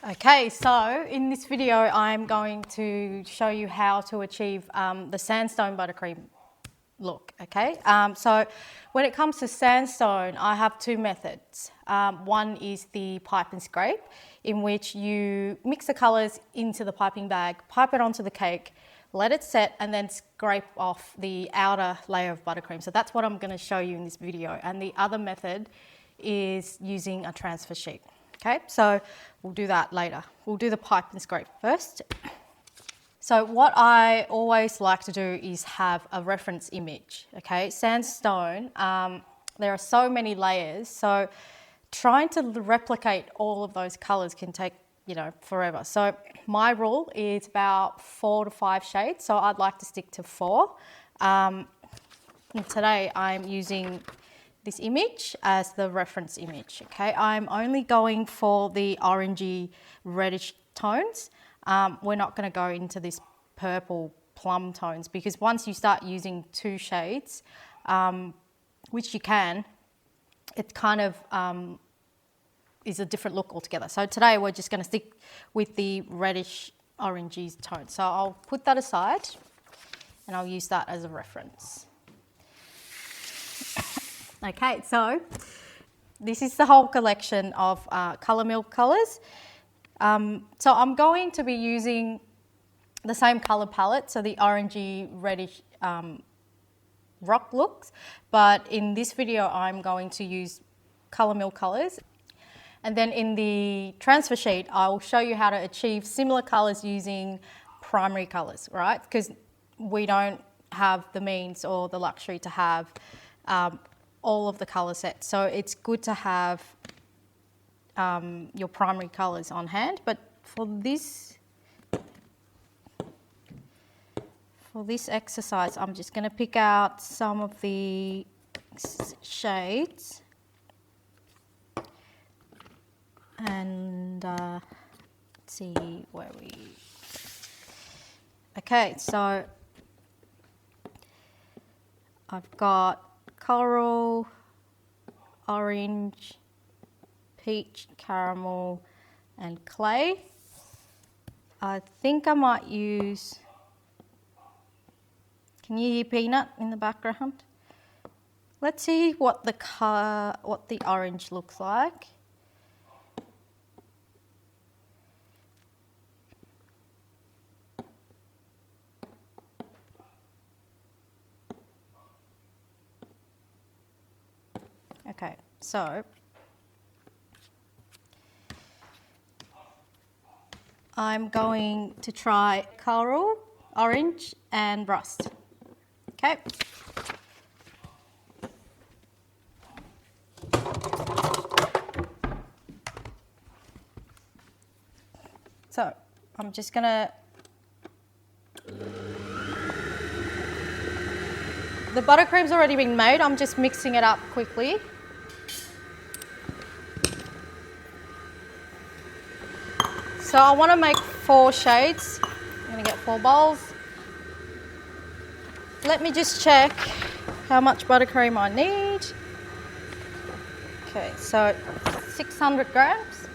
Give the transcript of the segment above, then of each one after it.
Okay, so in this video I'm going to show you how to achieve the Sandstone Buttercream look, okay? So when it comes to sandstone, I have two methods. One is the pipe and scrape, in which you mix the colours into the piping bag, pipe it onto the cake, let it set, and then scrape off the outer layer of buttercream. So that's what I'm going to show you in this video. And the other method is using a transfer sheet. Okay, so we'll do that later. We'll do the pipe and scrape first. So what I always like to do is have a reference image, okay? Sandstone, there are so many layers, so trying to replicate all of those colors can take, forever. So my rule is about 4 to 5 shades, so I'd like to stick to 4. And today I'm using this image as the reference image, okay? I'm only going for the orangey reddish tones. We're not going to go into this purple plum tones, because once you start using 2 shades, which you can, it kind of is a different look altogether. So today we're just going to stick with the reddish orangey tone. So I'll put that aside and I'll use that as a reference. Okay, so this is the whole collection of Colour Milk colours. So I'm going to be using the same colour palette, so the orangey reddish rock looks, but in this video I'm going to use Colour Milk colours. And then in the transfer sheet I'll show you how to achieve similar colours using primary colours, right? Because we don't have the means or the luxury to have all of the colour sets, so it's good to have your primary colours on hand. But for this exercise, I'm just going to pick out some of the shades and let's see where we. Okay, so I've got coral, orange, peach, caramel, and clay. I think I might use. Can you hear Peanut in the background? Let's see what the orange looks like. Okay, so I'm going to try coral, orange, and rust. Okay. So I'm just gonna. The buttercream's already been made. I'm just mixing it up quickly. So I want to make 4 shades. I'm going to get 4 bowls. Let me just check how much buttercream I need. Okay, so 600 grams.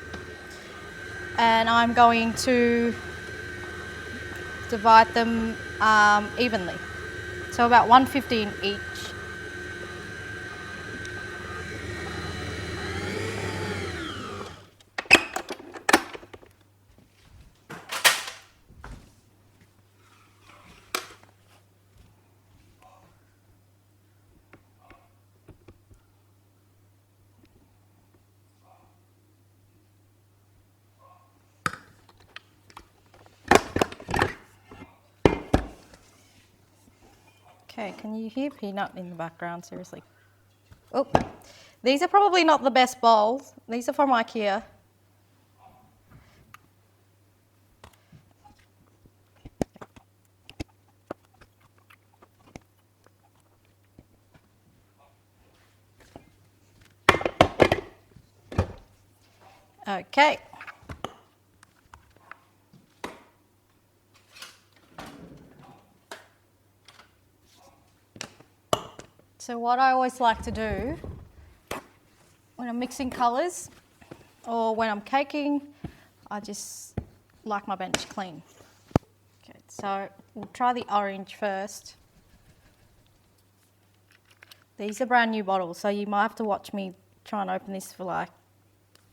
And I'm going to divide them evenly. So about 1/15 each. Okay, can you hear Peanut in the background? Seriously. Oh, these are probably not the best bowls. These are from IKEA. Okay. So what I always like to do when I'm mixing colours or when I'm caking, I just like my bench clean. Okay, so we'll try the orange first. These are brand new bottles, so you might have to watch me try and open this for like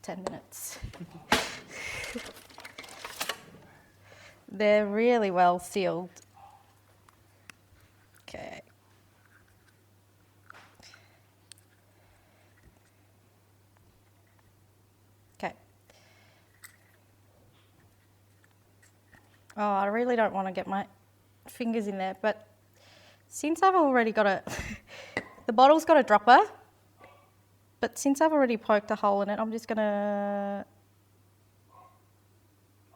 10 minutes. They're really well sealed. Okay. Okay. Oh, I really don't want to get my fingers in there, but since I've already got a, the bottle's got a dropper, but since I've already poked a hole in it, I'm just gonna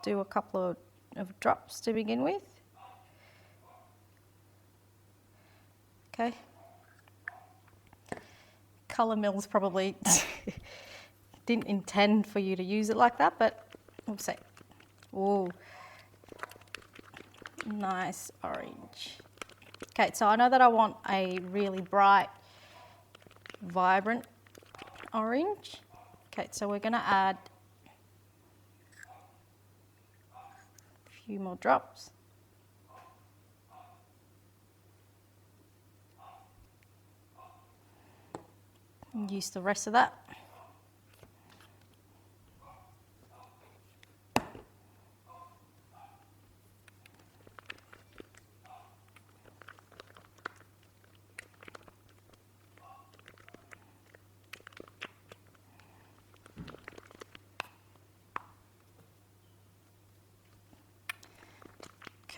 do a couple of drops to begin with. Okay. Colour Mills probably didn't intend for you to use it like that, but we'll see. Ooh, nice orange. Okay, so I know that I want a really bright, vibrant orange. Okay, so we're gonna add a few more drops. And use the rest of that.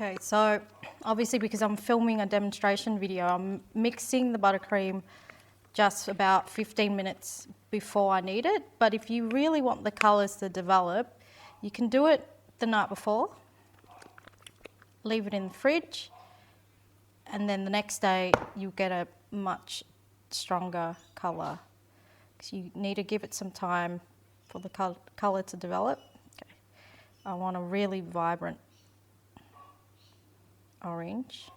Okay, so obviously because I'm filming a demonstration video, I'm mixing the buttercream just about 15 minutes before I need it. But if you really want the colours to develop, you can do it the night before, leave it in the fridge, and then the next day you get a much stronger colour. Because you need to give it some time for the colour to develop. Okay. I want a really vibrant orange.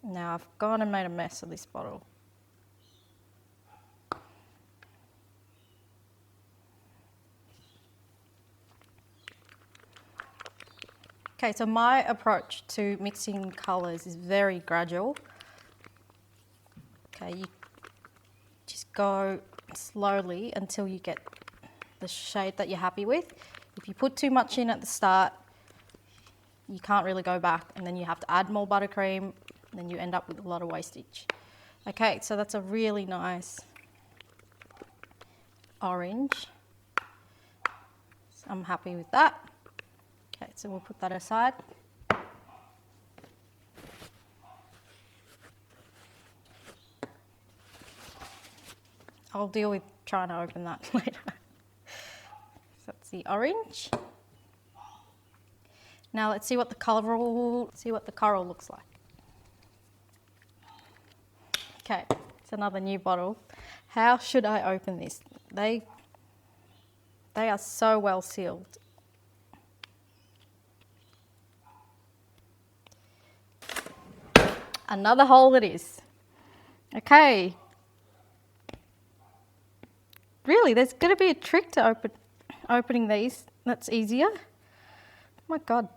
Now I've gone and made a mess of this bottle. Okay, so my approach to mixing colours is very gradual. Okay, you just go slowly until you get the shade that you're happy with. If you put too much in at the start, you can't really go back, and then you have to add more buttercream, and then you end up with a lot of wastage. Okay, so that's a really nice orange. So I'm happy with that. Okay, so we'll put that aside. I'll deal with trying to open that later. So that's the orange. Now let's see what the coral looks like. Okay, it's another new bottle. How should I open this? They are so well sealed. Another hole it is. Okay. Really, there's going to be a trick to opening these that's easier. Oh my God.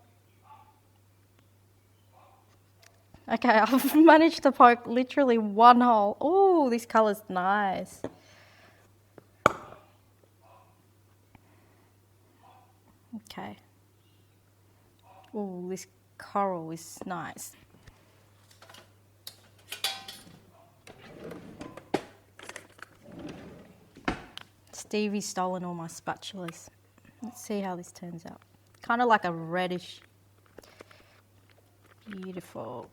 Okay, I've managed to poke literally one hole. Oh, this colour's nice. Okay. Oh, this coral is nice. Stevie's stolen all my spatulas. Let's see how this turns out. Kind of like a reddish. Beautiful.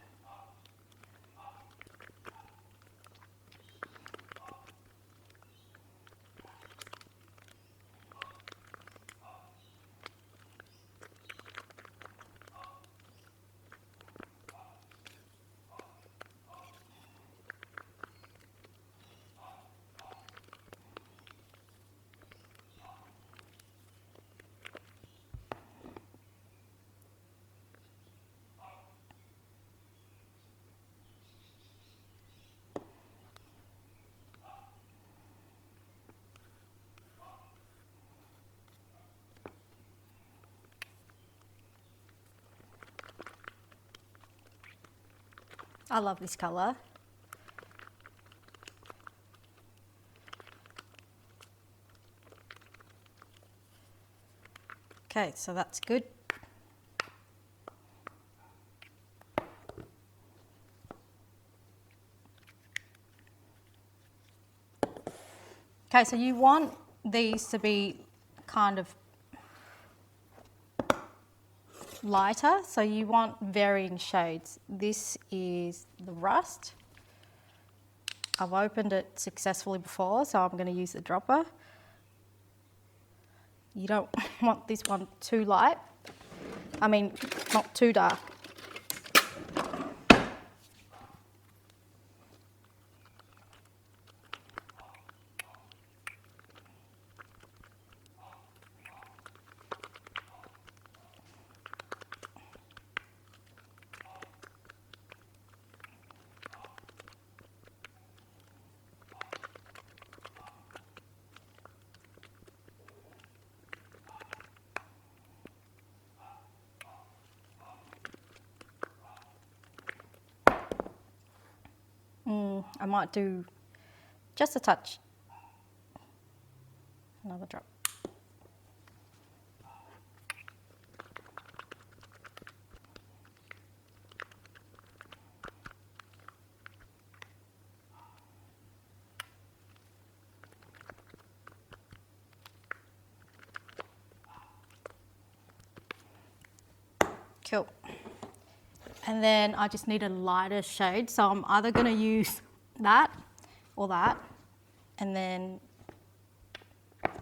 I love this colour. Okay, so that's good. Okay, so you want these to be kind of lighter, so you want varying shades. This is the rust. I've opened it successfully before, so I'm going to use the dropper. You don't want this one too light. I mean, not too dark. I might do just a touch. Another drop. Cool. And then I just need a lighter shade, so I'm either going to use that or that, and then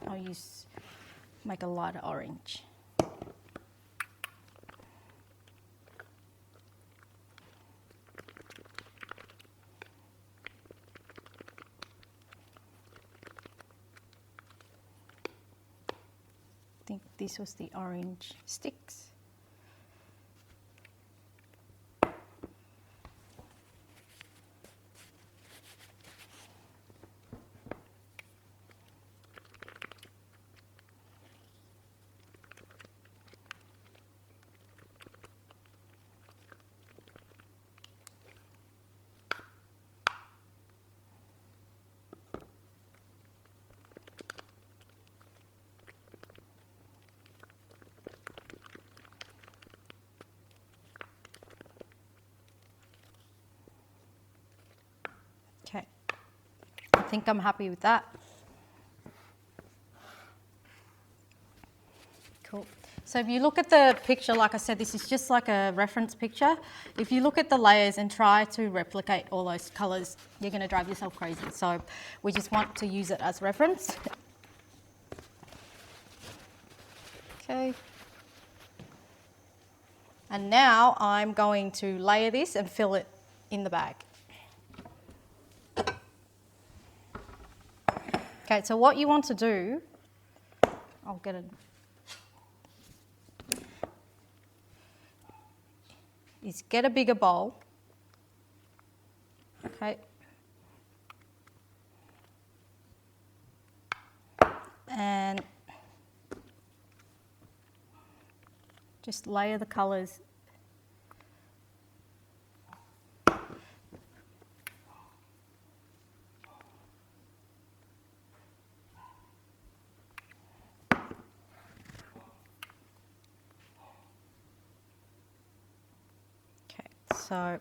I'll make a lighter orange. I think this was the orange sticks. Okay, I think I'm happy with that. Cool. So if you look at the picture, like I said, this is just like a reference picture. If you look at the layers and try to replicate all those colours, you're going to drive yourself crazy. So we just want to use it as reference. Okay. And now I'm going to layer this and fill it in the bag. Okay, so what you want to do, I'll get it, is get a bigger bowl. Okay. And just layer the colours. So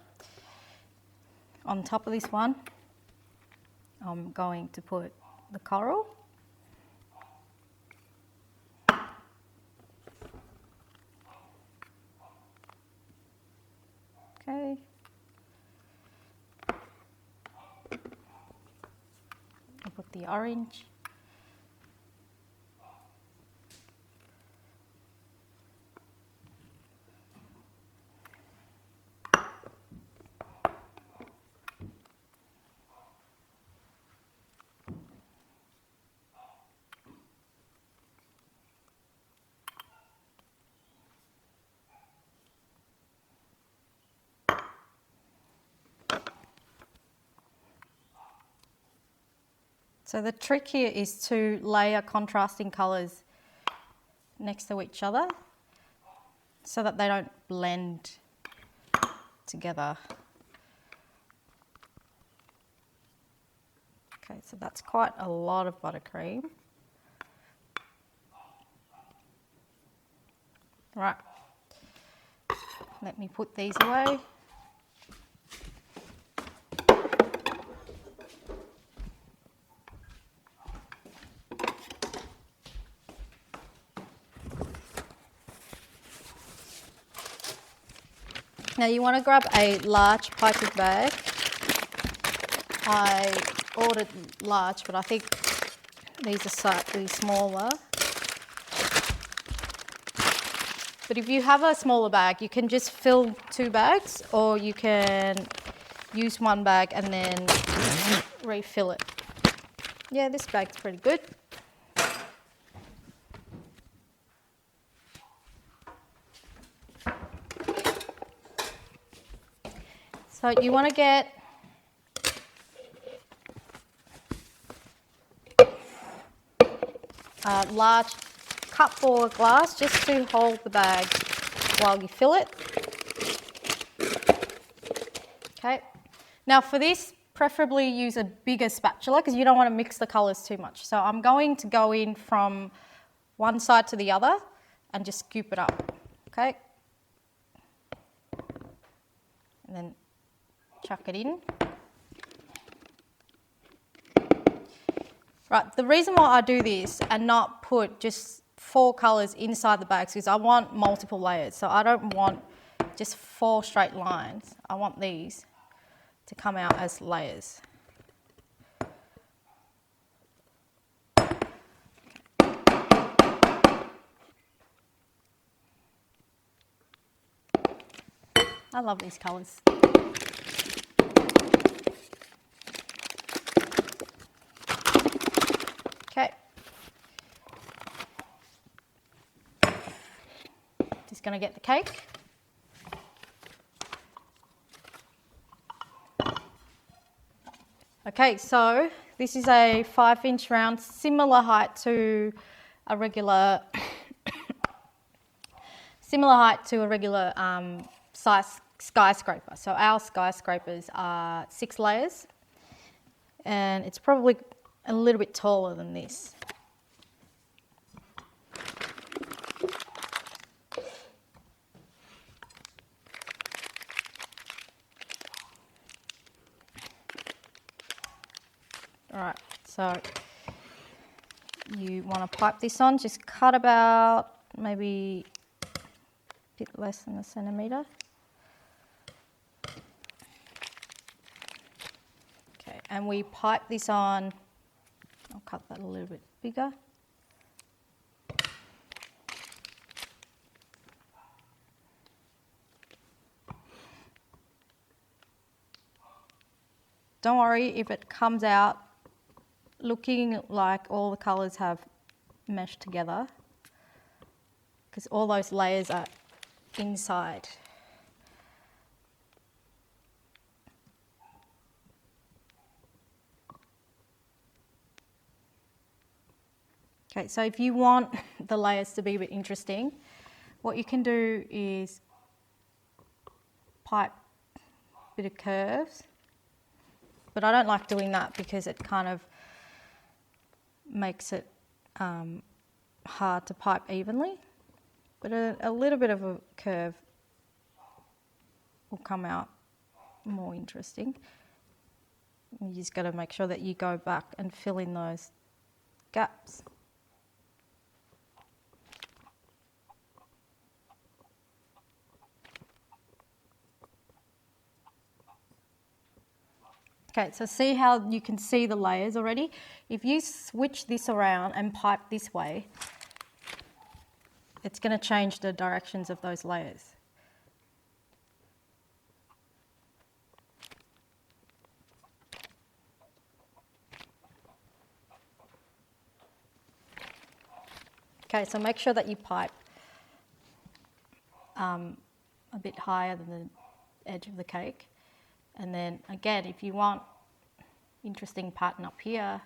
on top of this one, I'm going to put the coral. Okay. I'll put the orange. So the trick here is to layer contrasting colours next to each other so that they don't blend together. Okay, so that's quite a lot of buttercream. Right, let me put these away. Now you want to grab a large piping bag. I ordered large, but I think these are slightly smaller. But if you have a smaller bag, you can just fill 2 bags, or you can use 1 bag and then refill it. Yeah, this bag's pretty good. So you want to get a large cup or glass just to hold the bag while you fill it. Okay. Now for this, preferably use a bigger spatula because you don't want to mix the colours too much. So I'm going to go in from one side to the other and just scoop it up. Okay. And then chuck it in. Right, the reason why I do this and not put just 4 colours inside the bags is I want multiple layers. So I don't want just 4 straight lines. I want these to come out as layers. I love these colours. Okay. Just going to get the cake. Okay, so this is a 5-inch round, similar height to a regular, size skyscraper. So our skyscrapers are 6 layers, and it's probably a little bit taller than this. All right, so you want to pipe this on, just cut about maybe a bit less than a centimetre. Okay, and we pipe this on, I'll cut that a little bit bigger. Don't worry if it comes out looking like all the colours have meshed together, because all those layers are inside. Okay, so if you want the layers to be a bit interesting, what you can do is pipe a bit of curves, but I don't like doing that because it kind of makes it hard to pipe evenly, but a little bit of a curve will come out more interesting. You just got to make sure that you go back and fill in those gaps. Okay, so see how you can see the layers already? If you switch this around and pipe this way, it's going to change the directions of those layers. Okay, so make sure that you pipe a bit higher than the edge of the cake. And then again, if you want interesting pattern up here,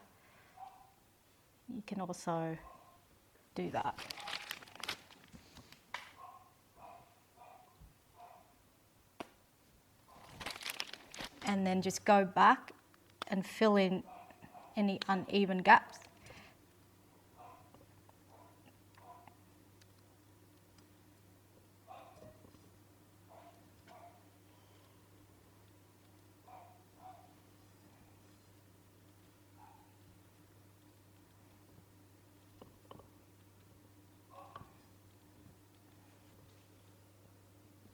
you can also do that. And then just go back and fill in any uneven gaps.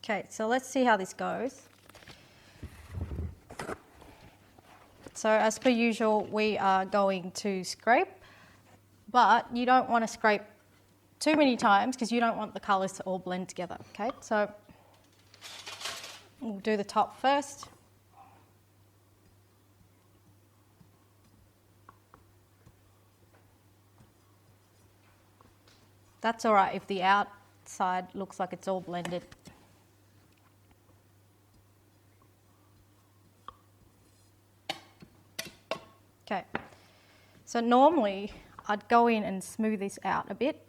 Okay, so let's see how this goes. So as per usual, we are going to scrape, but you don't want to scrape too many times because you don't want the colours to all blend together, okay? So we'll do the top first. That's all right if the outside looks like it's all blended. Okay, so normally I'd go in and smooth this out a bit,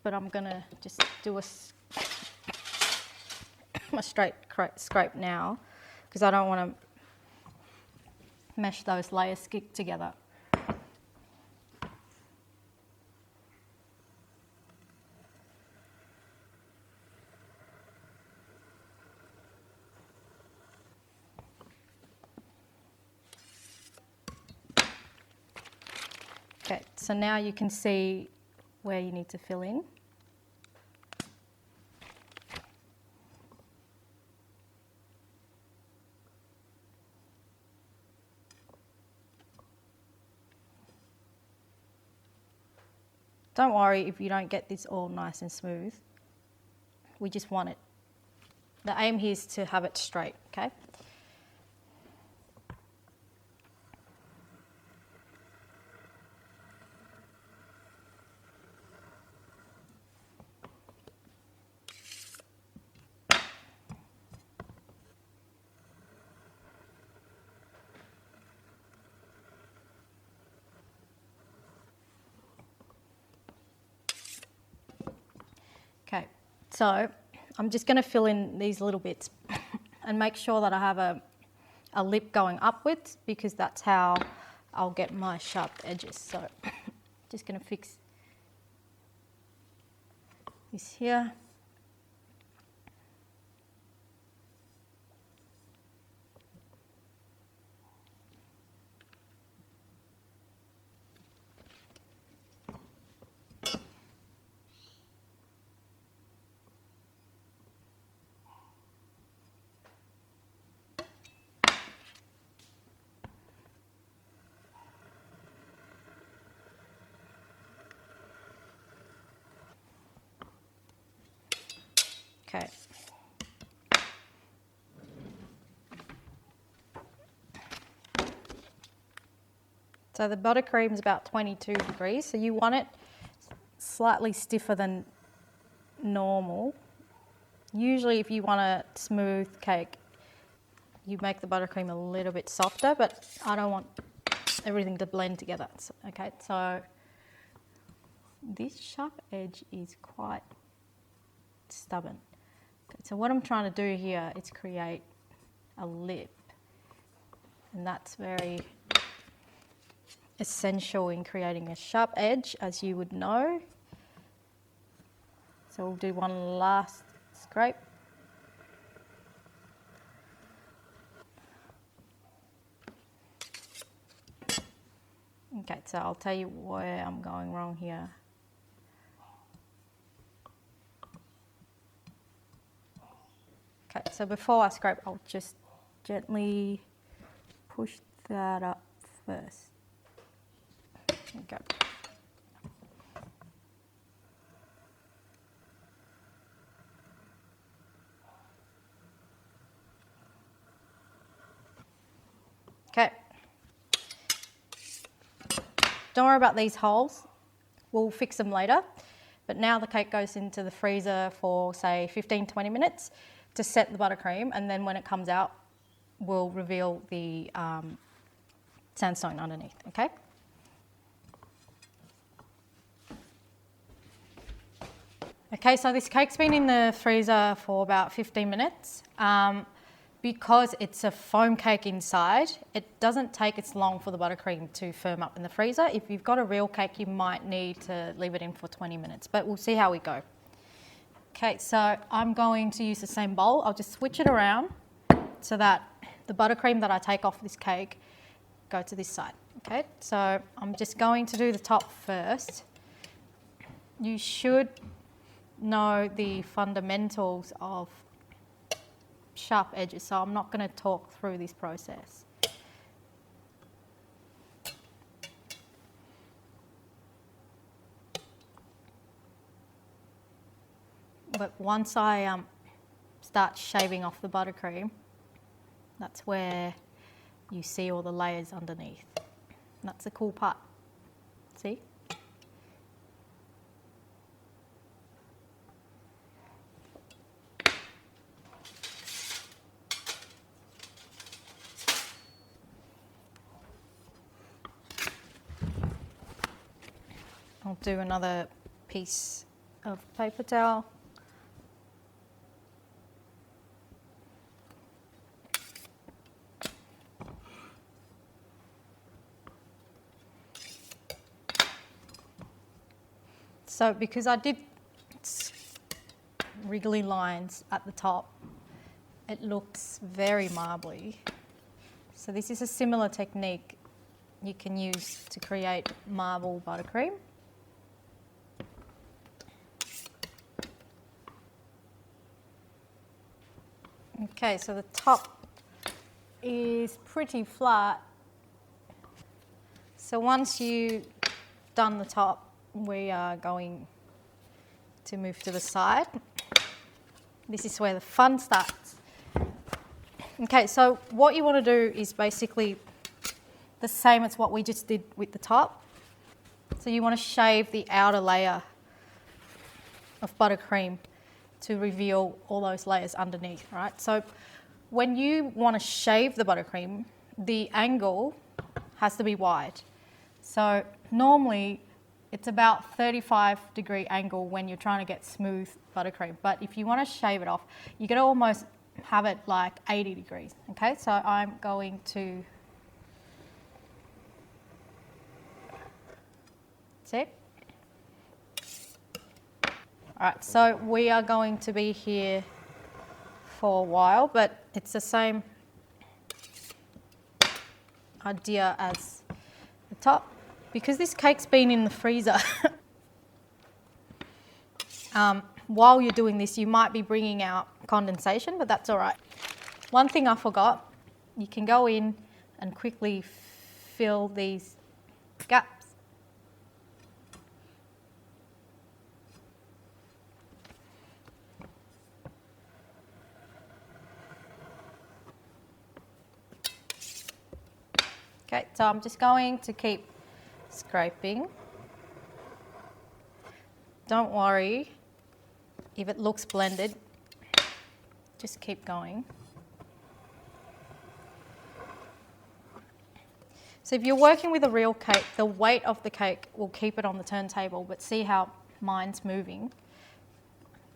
but I'm gonna just do a straight scrape now because I don't want to mesh those layers stick together. Okay, so now you can see where you need to fill in. Don't worry if you don't get this all nice and smooth. We just want it. The aim here is to have it straight, okay? Okay, so I'm just going to fill in these little bits and make sure that I have a lip going upwards because that's how I'll get my sharp edges. So just going to fix this here. Okay. So the buttercream is about 22 degrees, so you want it slightly stiffer than normal. Usually if you want a smooth cake, you make the buttercream a little bit softer, but I don't want everything to blend together. Okay, so this sharp edge is quite stubborn. Okay, so what I'm trying to do here is create a lip, and that's very essential in creating a sharp edge, as you would know. So we'll do one last scrape. Okay, so I'll tell you where I'm going wrong here. Okay, so before I scrape, I'll just gently push that up first. Okay. Okay. Don't worry about these holes. We'll fix them later. But now the cake goes into the freezer for, say, 15-20 minutes to set the buttercream, and then when it comes out, we'll reveal the sandstone underneath, okay? Okay, so this cake's been in the freezer for about 15 minutes. because it's a foam cake inside, it doesn't take as long for the buttercream to firm up in the freezer. If you've got a real cake, you might need to leave it in for 20 minutes, but we'll see how we go. Okay, so I'm going to use the same bowl. I'll just switch it around so that the buttercream that I take off this cake go to this side. Okay, so I'm just going to do the top first. You should know the fundamentals of sharp edges, so I'm not going to talk through this process. But once I start shaving off the buttercream, that's where you see all the layers underneath. That's the cool part. See? I'll do another piece of paper towel. So because I did wriggly lines at the top, it looks very marbly. So this is a similar technique you can use to create marble buttercream. Okay, so the top is pretty flat. So once you've done the top, we are going to move to the side. This is where the fun starts. Okay, so what you want to do is basically the same as what we just did with the top. So you want to shave the outer layer of buttercream to reveal all those layers underneath, right? So when you want to shave the buttercream, the angle has to be wide. So normally it's about 35-degree angle when you're trying to get smooth buttercream. But if you want to shave it off, you got to almost have it like 80 degrees, okay? So I'm going to, see? All right, so we are going to be here for a while, but it's the same idea as the top. Because this cake's been in the freezer, while you're doing this, you might be bringing out condensation, but that's all right. One thing I forgot, you can go in and quickly fill these gaps. Okay, so I'm just going to keep scraping. Don't worry if it looks blended, just keep going. So if you're working with a real cake, the weight of the cake will keep it on the turntable, but see how mine's moving.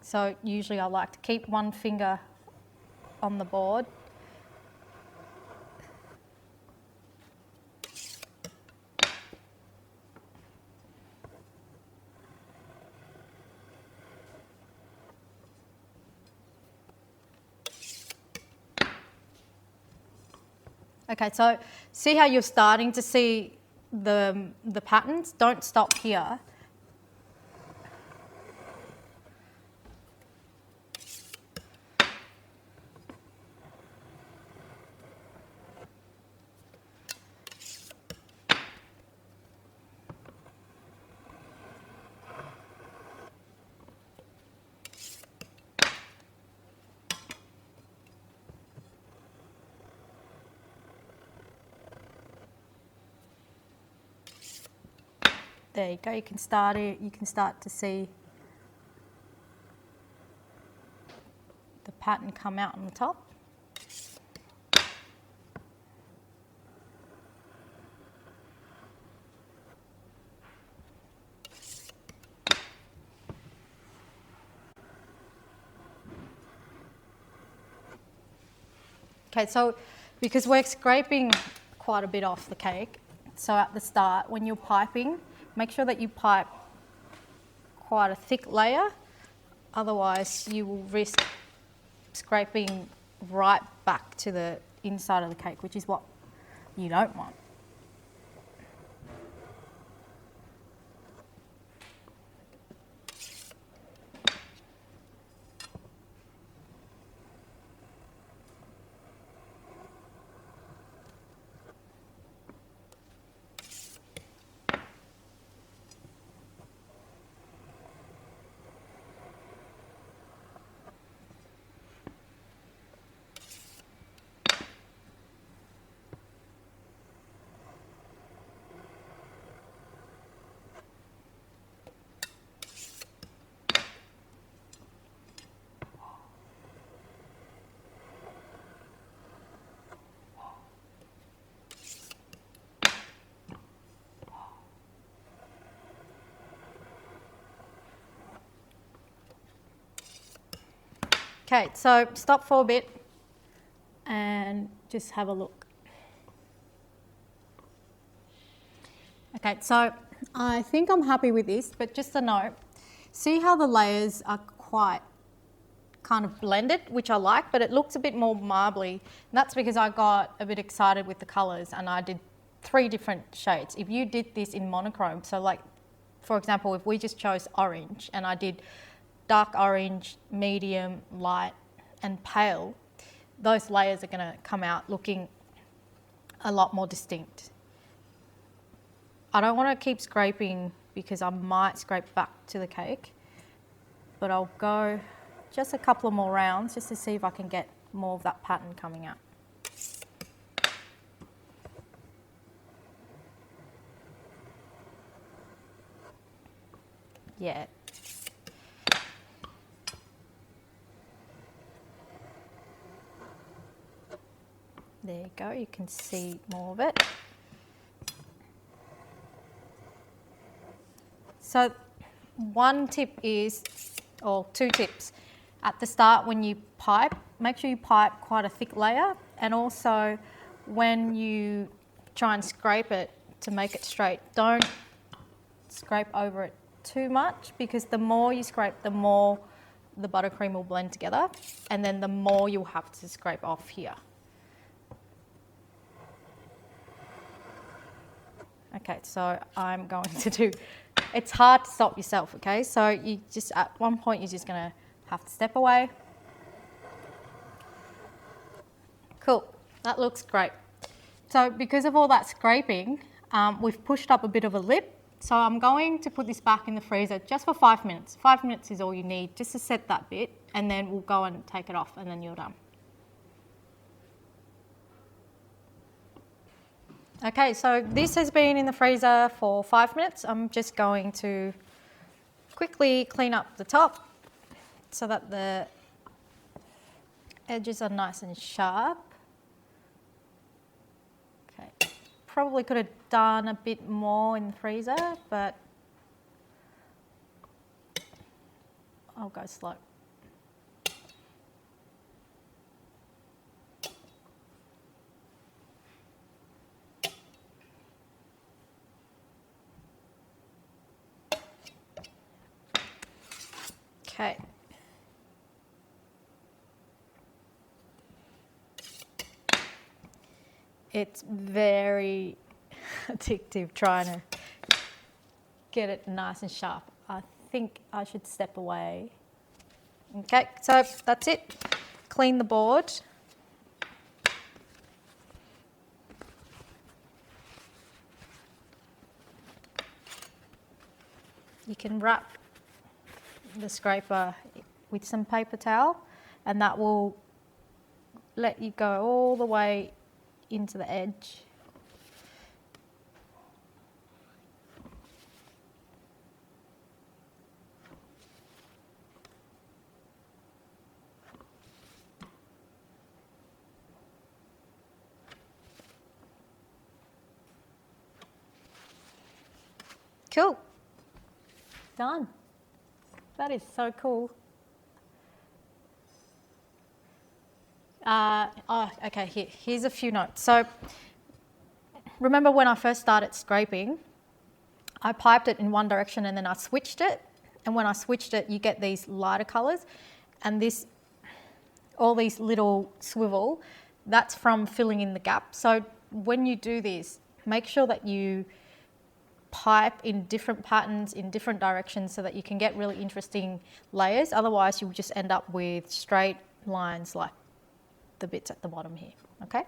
So usually I like to keep one finger on the board. Okay, so see how you're starting to see the patterns? Don't stop here. There you go, you can start it, you can start to see the pattern come out on the top. Okay, so because we're scraping quite a bit off the cake, so at the start, when you're piping, make sure that you pipe quite a thick layer, otherwise you will risk scraping right back to the inside of the cake, which is what you don't want. Okay, so stop for a bit and just have a look. Okay, so I think I'm happy with this, but just a note, see how the layers are quite kind of blended, which I like, but it looks a bit more marbly. And that's because I got a bit excited with the colors and I did 3 different shades. If you did this in monochrome, so like, for example, if we just chose orange and I did dark orange, medium, light, and pale, those layers are gonna come out looking a lot more distinct. I don't wanna keep scraping because I might scrape back to the cake, but I'll go just a couple of more rounds just to see if I can get more of that pattern coming out. Yeah. There you go, you can see more of it. So one tip is, or 2 tips, at the start when you pipe, make sure you pipe quite a thick layer, and also when you try and scrape it to make it straight, don't scrape over it too much, because the more you scrape, the more the buttercream will blend together, and then the more you'll have to scrape off here. Okay, so I'm going to do, it's hard to stop yourself, okay? So you just, at one point, you're just gonna have to step away. Cool, that looks great. So because of all that scraping, we've pushed up a bit of a lip. So I'm going to put this back in the freezer just for 5 minutes. 5 minutes is all you need just to set that bit, and then we'll go and take it off and then you're done. Okay, so this has been in the freezer for 5 minutes. I'm just going to quickly clean up the top so that the edges are nice and sharp. Okay, probably could have done a bit more in the freezer, but I'll go slow. Okay. It's very addictive trying to get it nice and sharp. I think I should step away. Okay, so that's it. Clean the board. You can wrap the scraper with some paper towel, and that will let you go all the way into the edge. Cool. Done. That is so cool. Okay, here's a few notes. So remember when I first started scraping, I piped it in one direction and then I switched it. And when I switched it, you get these lighter colors and all these little swivel, that's from filling in the gap. So when you do this, make sure that you pipe in different patterns, in different directions so that you can get really interesting layers. Otherwise, you'll just end up with straight lines like the bits at the bottom here, okay?